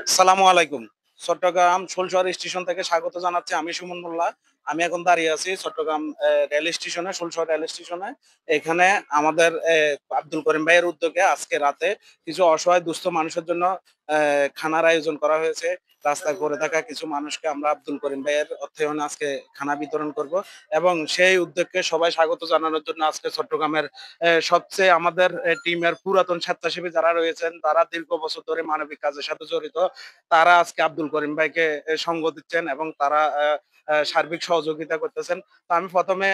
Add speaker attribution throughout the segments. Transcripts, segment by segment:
Speaker 1: আসসালামু আলাইকুম। চট্টগ্রাম শুলশহর স্টেশন থেকে স্বাগত জানাচ্ছি। আমি সুমন মোল্লা। আমি এখন দাঁড়িয়ে আছি চট্টগ্রাম রেল স্টেশনে, শুলশহর রেল স্টেশনে। এখানে আমাদের আব্দুল করিম ভাইয়ের উদ্যোগে আজকে রাতে কিছু অসহায় দুস্থ মানুষের জন্য খানার আয়োজন করা হয়েছে। রাস্তায় পড়ে থাকা কিছু মানুষকে আমরা আব্দুল করিম ভাইয়ের অর্থায়নে আজকে খানা বিতরণ করব এবং সেই উদ্যোগকে সবাই স্বাগত জানানোর জন্য আজকে চট্টগ্রামের সবচেয়ে আমাদের টিমের পুরাতন স্বেচ্ছাসেবী যারা রয়েছেন, তারা দীর্ঘ বছর ধরে মানবিক কাজের সাথে জড়িত। তারা আজকে আব্দুল করিম ভাইকে সঙ্গ দিচ্ছেন এবং তারা সার্বিক সহযোগিতা করতেছেন। তো আমি ১ম এ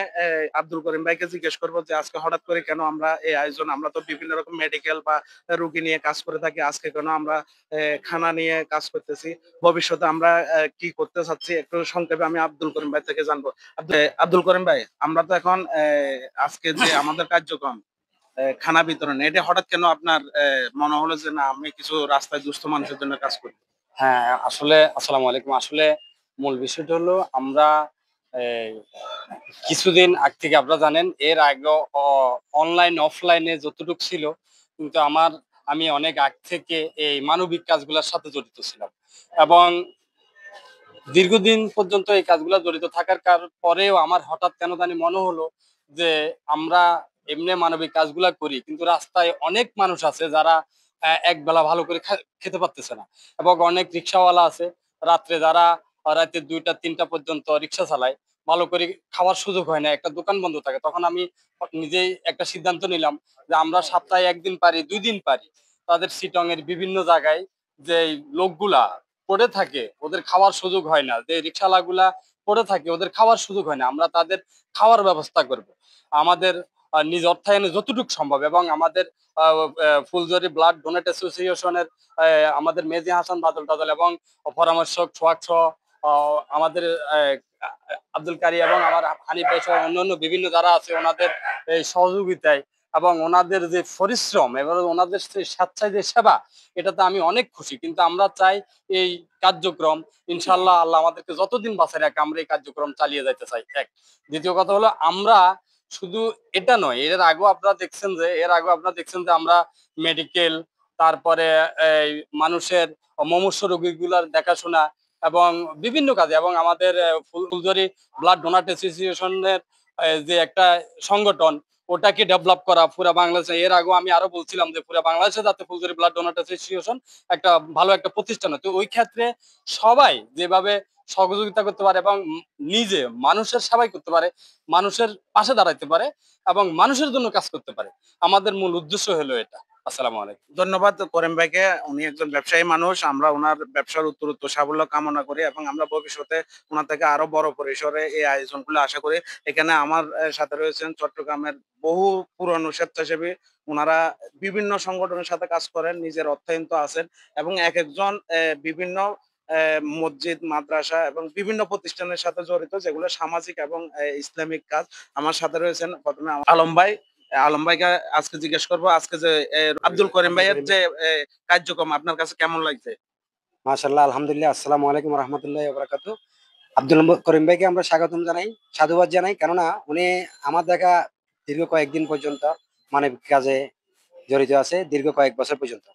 Speaker 1: আব্দুল করিম ভাইকে জিজ্ঞেস করব যে আজকে হঠাৎ করে কেন আমরা এই আয়োজন? আমরা তো বিভিন্ন রকম মেডিকেল বা রোগী নিয়ে কাজ করে থাকি। আজকে কেন আমরা খানা নিয়ে কাজ করতেছি? ভবিষ্যতে আমরা কি করতে চাচ্ছি? একটু সংক্ষেপে আমি আব্দুল করিম ভাই থেকে জানবো। আব্দুল করিম ভাই, আমরা তো এখন আজকে যে আমাদের কার্যক্রম খানা বিতরণ, এটা হঠাৎ কেন আপনার মনে হলো যে না আমি কিছু রাস্তায় দুস্থ মানুষের জন্য কাজ করি?
Speaker 2: হ্যাঁ, আসলে আসসালামু আলাইকুম। আসলে মূল বিষয়টা হলো আমরা এই কিছুদিন আগ থেকে আপনারা জানেন এর আগেও অনলাইন অফলাইনে যতটুক ছিল কিন্তু আমি অনেক আগ থেকে এই মানবিক কাজগুলোর সাথে জড়িত ছিলাম। এবং দীর্ঘদিন পর্যন্ত এই কাজগুলা জড়িত থাকার পরেও আমার হঠাৎ কেন জানি মনে হলো যে আমরা এমনি মানবিক কাজগুলা করি কিন্তু রাস্তায় অনেক মানুষ আছে যারা একবেলা ভালো করে খেতে পারতেছে না। এবং অনেক রিক্সাওয়ালা আছে রাত্রে যারা রাতে ২টা ৩টা পর্যন্ত রিক্সা চালায়, ভালো করে খাওয়ার সুযোগ হয় না, একটা দোকান বন্ধ থাকে। তখন আমি নিজেই একটা সিদ্ধান্ত নিলাম যে আমরা সপ্তাহে ১ দিন পারি ২ দিন পারি তাদের চিটং এর বিভিন্ন জায়গায় যে লোকগুলা পড়ে থাকে, ওদের খাওয়ার সুযোগ হয় না, যে রিক্সাওয়ালাগুলা পড়ে থাকে ওদের খাওয়ার সুযোগ হয় না, আমরা তাদের খাওয়ার ব্যবস্থা করব আমাদের নিজ অর্থায়নে যতটুকু সম্ভব। এবং আমাদের ফুলজরি ব্লাড ডোনেট অ্যাসোসিয়েশনের আমাদের মেজি হাসান বাদল টাদল এবং পরামর্শক সোহাগ সহ আমাদের আব্দুল কারি এবং আমার হানিফ ভাই সহ অন্যান্য বিভিন্ন যারা আছে ওনাদের এই সহযোগিতায় এবং ওনাদের যে পরিশ্রম এবং ওনাদের স্বেচ্ছায় যে সেবা, এটাতে আমি অনেক খুশি। কিন্তু আমরা চাই এই কার্যক্রম ইনশাল্লাহ আল্লাহ আমাদেরকে যতদিন বাঁচায় রাখে আমরা এই কার্যক্রম চালিয়ে যাইতে চাই। এক, দ্বিতীয় কথা হলো আমরা শুধু এটা নয়, এর আগেও আপনারা দেখছেন যে আমরা মেডিকেল, তারপরে এই মানুষের মুমূর্ষু রোগীগুলার দেখাশোনা এবং বিভিন্ন কাজে এবং আমাদের ফুলঝুরি ব্লাড ডোনার অ্যাসোসিয়েশনের যে একটা সংগঠন, ওটাকে ডেভেলপ করা পুরা বাংলাদেশে। এর আগেও আমি আরো বলছিলাম যে পুরা বাংলাদেশে যাতে ফুলঝুরি ব্লাড ডোনার অ্যাসোসিয়েশন একটা ভালো একটা প্রতিষ্ঠান হয়। তো ওই ক্ষেত্রে সবাই যেভাবে সহযোগিতা করতে পারে এবং নিজে মানুষের সেবাই করতে পারে, মানুষের পাশে দাঁড়াইতে পারে এবং মানুষের জন্য কাজ করতে পারে, আমাদের মূল উদ্দেশ্য হলো এটা। আসসালামু আলাইকুম।
Speaker 1: ধন্যবাদ করিম ভাইকে। উনি একজন ব্যবসায়ী মানুষ। আমরা উনার ব্যবসার উত্তরোত্তর সাফল্য কামনা করি এবং আমরা ভবিষ্যতে উনার থেকে আরো বড় পরিসরে এই আয়োজনগুলো আশা করি। এখানে আমার সাথে রয়েছেন চট্টগ্রামের বহু পুরনো স্বেচ্ছাসেবী। উনারা বিভিন্ন সংগঠনের সাথে কাজ করেন, নিজের অর্থায়ন তো আছেন এবং একেকজন বিভিন্ন মসজিদ, মাদ্রাসা এবং বিভিন্ন প্রতিষ্ঠানের সাথে জড়িত যেগুলো সামাজিক এবং ইসলামিক কাজ। আমার সাথে রয়েছেন ১ম এ আলম ভাই। আলম ভাইকে আজকে জিজ্ঞেস করবো আজকে যে আব্দুল করিম ভাইয়ের যে কার্যক্রম আপনার কাছে কেমন লাগছে?
Speaker 3: মাশাআল্লাহ, আলহামদুলিল্লাহ। আসসালামু আলাইকুম ওয়া রাহমাতুল্লাহি ওয়া বারাকাতুহু। আব্দুল করিম ভাইকে আমরা স্বাগতম জানাই, সাধুবাদ জানাই। কেননা উনি আমার দেখা দীর্ঘ কয়েকদিন পর্যন্ত মানবিক কাজে জড়িত আছে, দীর্ঘ কয়েক বছর পর্যন্ত।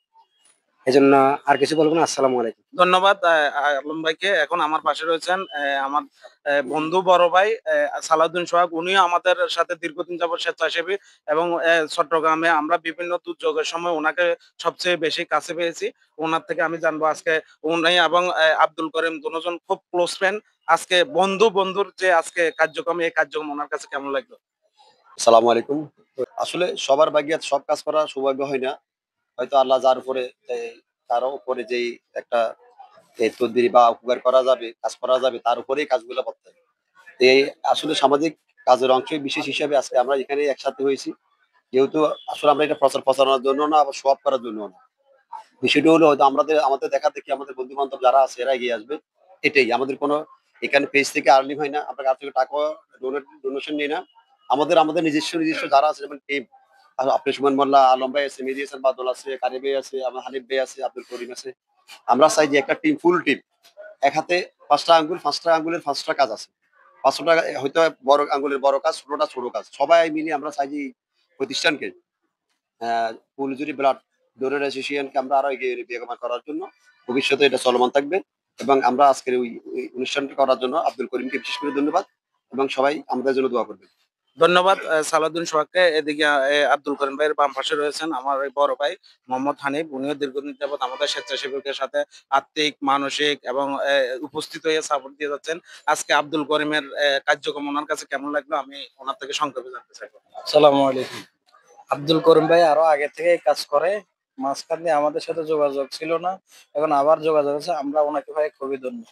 Speaker 3: এজন্য আর কিছু বলব না। আসসালামু আলাইকুম।
Speaker 1: ধন্যবাদ আলম ভাইকে। এখন আমার পাশে রয়েছেন আমার বন্ধু বড় ভাই সালাউদ্দিন সোহাগ। উনিও আমাদের সাথে দীর্ঘদিন যাবৎ স্বেচ্ছাসেবী এবং চট্টগ্রামে আমরা বিভিন্ন দুর্যোগের সময় ওনাকে সবচেয়ে বেশি কাছে পেয়েছি। ওনার থেকে আমি জানবো আজকে উনি এবং আব্দুল করিম দুজন খুব ক্লোজ ফ্রেন্ড। আজকে বন্ধুর যে আজকে কার্যক্রম, এই কার্যক্রম ওনার কাছে কেমন লাগলো?
Speaker 4: আসসালামু আলাইকুম। আসলে সবার ভাগ্যে সব কাজ করা সৌভাগ্য হয় না। হয়তো আল্লাহ যার উপরে তার উপরে যেই একটা তদবির বা উপকার করা যাবে, কাজ করা যাবে তার উপরেই কাজগুলো করতে হবে। এই আসলে সামাজিক কাজের অংশ বিশেষ হিসাবে আজকে আমরা এখানে একসাথে হয়েছি। যেহেতু আসলে আমরা এটা প্রচারণার জন্য না, আবার শো অফ করার জন্য না। বিষয়টা হলো হয়তো আমাদের দেখা দেখি আমাদের বন্ধু-বান্ধব যারা আছে এরা এগিয়ে আসবে। এটাই আমাদের কোনো এখানে পেজ থেকে আর্নিং হয় না। আমরা কাছ থেকে টাকা ডোনেশন নিই না। আমাদের নিজস্ব যারা আছে যেমন টিম আপনি সুমন মোল্লা, আলম ভাই আছে, মেহেদী হাসান বাদল আছে, কারি ভাই আছে, আমার হানিফ ভাই আছে, আব্দুল করিম আছে। আমরা চাই যে একটা টিম, ফুল টিম। এক হাতে ৫ টা আঙ্গুল, ৫ টা আঙ্গুলের ৫ টা কাজ আছে। ৫০০ টাকা হয়তো বড় আঙ্গুলের বড় কাজ, ছোটটা ছোট কাজ। সবাই মিলে আমরা চাই যে এই প্রতিষ্ঠানকে ফুলঝুরি ব্লাড ডোনার অ্যাসোসিয়েশনকে আমরা আরো এগিয়ে বেগবান করার জন্য ভবিষ্যতে এটা চলমান থাকবে। এবং আমরা আজকের ওই অনুষ্ঠানটা করার জন্য আব্দুল করিমকে বিশেষ করে ধন্যবাদ, এবং সবাই আমাদের জন্য দোয়া করবেন।
Speaker 1: ধন্যবাদ সালাউদ্দিন সোহাগকে। এদিকে আব্দুল করিম ভাইয়ের বাম পাশে রয়েছেন আমার ওই বড় ভাই মোহাম্মদ হানিফ। উনিও দীর্ঘদিন যাবত আমাদের স্বেচ্ছাসেবকের সাথে আর্থিক, মানসিক এবং উপস্থিত হয়ে সাপোর্ট দিয়ে যাচ্ছেন। আজকে আব্দুল করিমের কার্যক্রম ওনার কাছে কেমন লাগলো আমি ওনার থেকে সংক্ষেপে জানতে চাইবো।
Speaker 5: আসসালামু আলাইকুম। আব্দুল করিম ভাই আরো আগে থেকে কাজ করে, মাঝখানে আমাদের সাথে যোগাযোগ ছিল না, এখন আবার যোগাযোগ আছে। আমরা ওনাকে ভাই খুবই ধন্য।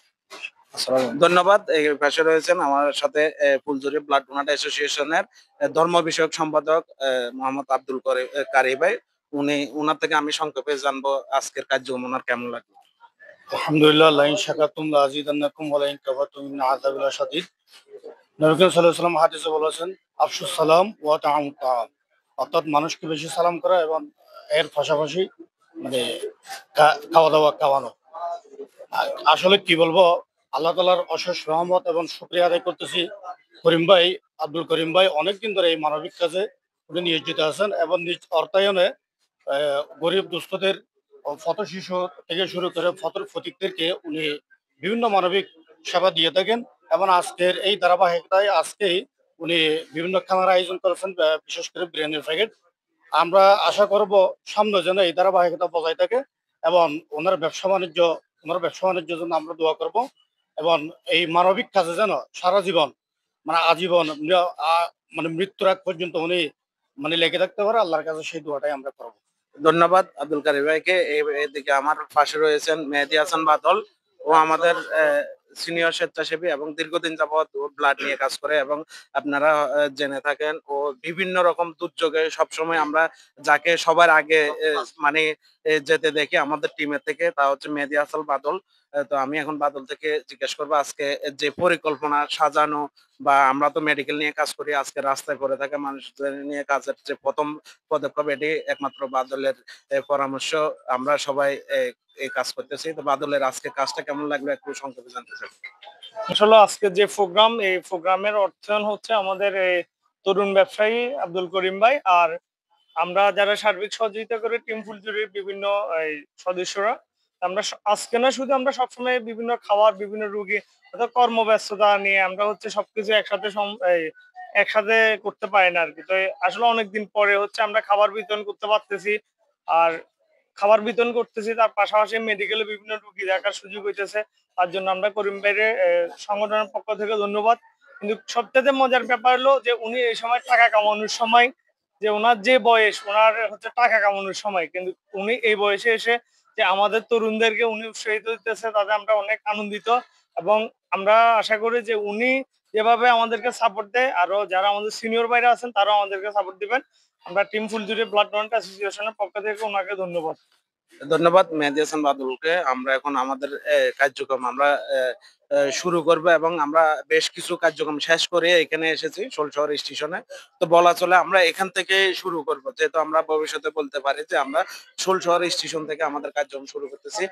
Speaker 5: আসসালামু আলাইকুম।
Speaker 1: ধন্যবাদ। এই পাশে রয়েছেন আমার সাথে ফুলজুরি ব্লাড ডোনার অ্যাসোসিয়েশনের ধর্ম বিষয়ক সম্পাদক মোহাম্মদ আব্দুল কারি ভাই। উনার থেকে আমি সংক্ষেপে জানবো আজকের কার্যক্রম ওনার কেমন লাগলো।
Speaker 5: আলহামদুলিল্লাহ, লাইন শাকাতুম লাযিদান্নাকুম ওয়া লাইন কাফারতুম ইন্না আযাবি লাশাদীদ। নবী করিম সাল্লাল্লাহু আলাইহি ওয়াসাল্লাম হাদিসে বলেছেন, আফশুস সালাম ওয়া তা'আমুত তাআম, অর্থাৎ মানুষকে বেশি সালাম করা এবং এর পাশাপাশি মানে খাওয়া দাওয়া খাওয়ানো। আসলে কি বলবো, আল্লাহ তাআলার অশেষ রহমত এবং শুকরিয়া আদায় করতেছি। করিম ভাই, আব্দুল করিম ভাই অনেকদিন ধরে এই মানবিক কাজে উনি নিয়োজিত আছেন এবং নিজ অর্থায়নে গরিব দুস্থদের পথ শিশু থেকে শুরু করে ফতর ফতিকদেরকে উনি বিভিন্ন মানবিক সেবা দিয়ে থাকেন। এবং আজকের এই ধারাবাহিকতায় আজকেই উনি বিভিন্ন খানার আয়োজন করেছেন, বিশেষ করে বিরিয়ানির প্যাকেট। আমরা আশা করব সামনে যেন এই ধারাবাহিকতা বজায় থাকে এবং ওনার ব্যবসা বাণিজ্যের জন্য আমরা দোয়া করব। এবং এই মানবিক কাজে যেন সারা জীবন মানে আজীবন মানে মৃত্যুর আগ পর্যন্ত উনি মানে লেগে থাকতে পারে, আল্লাহর কাছে সেই দোয়াটাই আমরা করবো।
Speaker 1: ধন্যবাদ আব্দুল কারি ভাইকে। এদিকে আমার পাশে রয়েছেন মেহেদী হাসান বাদল। ও আমাদের সিনিয়র স্বেচ্ছাসেবী এবং দীর্ঘদিন যাবৎ ও ব্লাড নিয়ে কাজ করে এবং আপনারা জেনে থাকেন ও বিভিন্ন রকম দুর্যোগে সবসময় আমরা যাকে সবার আগে মানে যেতে দেখি আমাদের টিমের থেকে, তা হচ্ছে মেহেদী হাসান বাদল। তো আমি এখন বাদল থেকে জিজ্ঞেস করবো আজকে যে পরিকল্পনা সাজানো বা আমরা তো মেডিকেল নিয়ে কাজ করি, আজকে রাস্তায় পড়ে থাকা মানুষদের নিয়ে কাজের যে প্রথম পদক্ষেপ এটি একমাত্র বাদলের পরামর্শ। আমরা সবাই এই কাজ করতেছি। তো বাদলের আজকে কাজটা কেমন লাগলো একটু সংক্ষেপে জানতে চাই।
Speaker 6: আসলে আজকে যে প্রোগ্রাম, এই প্রোগ্রামের অর্থায়ন হচ্ছে আমাদের এই তরুণ ব্যবসায়ী আব্দুল করিম ভাই, আর আমরা যারা সার্বিক সহযোগিতা করে টিম ফুলজুরির বিভিন্ন এই সদস্যরা। আমরা আজকে না, শুধু আমরা সবসময় বিভিন্ন খাবার, বিভিন্ন রুগী অর্থাৎ কর্মব্যস্ততা নিয়ে আমরা হচ্ছে সবকিছু একসাথে করতে পারি না আর কি। তো আসলে অনেকদিন পরে হচ্ছে আমরা খাবার বিতরণ করতে পারতেছি, আর খাবার বিতরণ করতেছি, তার পাশাপাশি মেডিকেলে বিভিন্ন রুগী দেখার সুযোগ হইতেছে। তার জন্য আমরা করিম ভাইয়ের সংগঠনের পক্ষ থেকে ধন্যবাদ। কিন্তু সবচেয়ে মজার ব্যাপার হলো যে উনি এই সময় টাকা কামানোর সময়, যে ওনার যে বয়স, ওনার হচ্ছে টাকা কামানোর সময়, কিন্তু উনি এই বয়সে এসে যে আমাদের তরুণদেরকে উনি উৎসাহিত দিতেছে, তাতে আমরা অনেক আনন্দিত। এবং আমরা আশা করি যে উনি যেভাবে আমাদেরকে সাপোর্ট দেয়, আরো যারা আমাদের সিনিয়র ভাইরা আছেন তারাও আমাদেরকে সাপোর্ট দিবেন। আমরা টিম ফুলজুরি ব্লাড ডোনার অ্যাসোসিয়েশনের পক্ষ থেকে ওনাকে ধন্যবাদ।
Speaker 1: ধন্যবাদ মেহেদী হাসান বাদলকে। আমরা এখন আমাদের কার্যক্রম আমরা শুরু করব এবং আমরা বেশ কিছু কার্যক্রম শেষ করে এখানে এসেছি শোলশহর স্টেশনে। তো বলা চলে আমরা এখান থেকে শুরু করব, যেহেতু আমরা ভবিষ্যতে বলতে পারি যে আমরা শোলশহর স্টেশন থেকে আমাদের কার্যক্রম শুরু করতেছি।